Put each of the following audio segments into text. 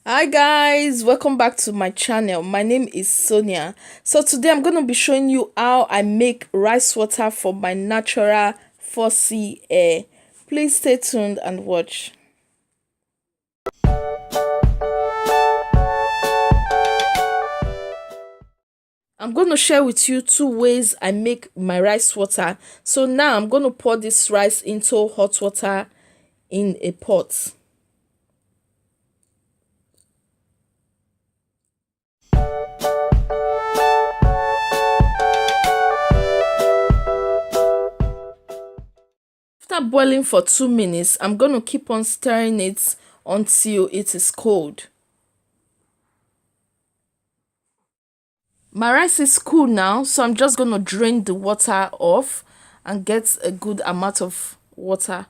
Hi guys, welcome back to my channel. My name is Sonia. So today I'm going to be showing you how I make rice water for my natural 4C hair. Please stay tuned and watch. I'm going to share with you two ways I make my rice water. So now I'm going to pour this rice into hot water in a pot. After boiling for 2 minutes, I'm going to keep on stirring it until it is cold. My rice is cool now, so I'm just going to drain the water off and get a good amount of water.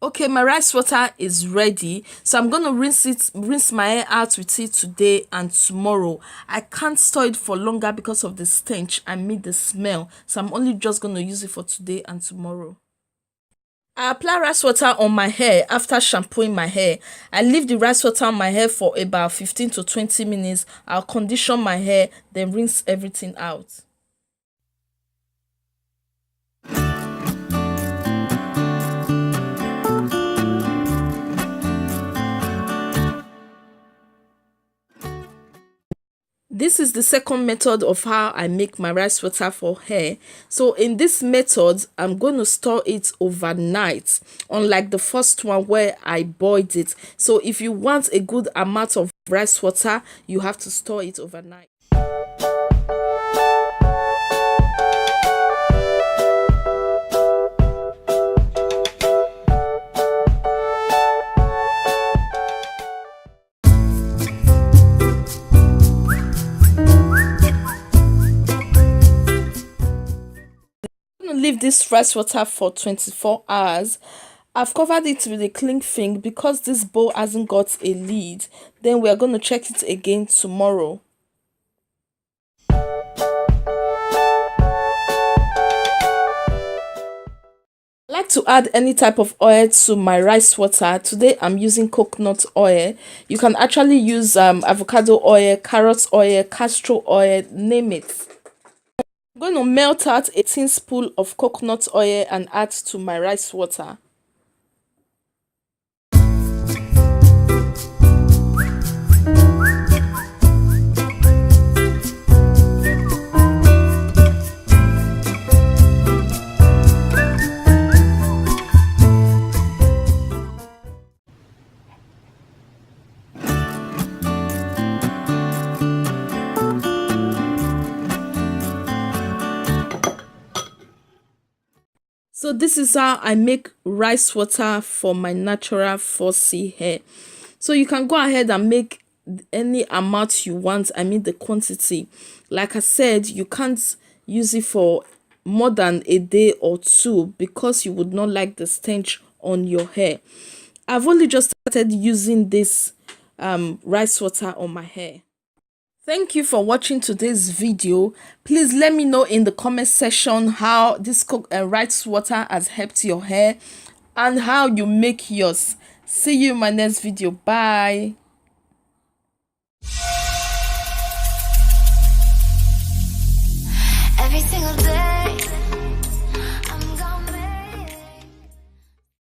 Okay, my rice water is ready, so I'm going to rinse my hair out with it today and tomorrow. I can't store it for longer because of the stench and the smell, so I'm only just going to use it for today and tomorrow. I apply rice water on my hair after shampooing my hair. I leave the rice water on my hair for about 15 to 20 minutes. I'll condition my hair, then rinse everything out. This is the second method of how I make my rice water for hair. So in this method, I'm going to store it overnight, unlike the first one where I boiled it. So if you want a good amount of rice water, you have to store it overnight. Leave this rice water for 24 hours. I've covered it with a cling film because this bowl hasn't got a lid. Then we are going to check it again tomorrow. I like to add any type of oil to my rice water. Today I'm using coconut oil. You can actually use avocado oil, carrot oil, castor oil, name it. I'm going to melt out a teaspoon of coconut oil and add to my rice water. So this is how I make rice water for my natural 4C hair. So you can go ahead and make any amount you want, the quantity. Like I said, you can't use it for more than a day or two because you would not like the stench on your hair. I've only just started using this rice water on my hair. Thank you for watching today's video. Please let me know in the comment section how this rice water has helped your hair and how you make yours. See you in my next video. Bye.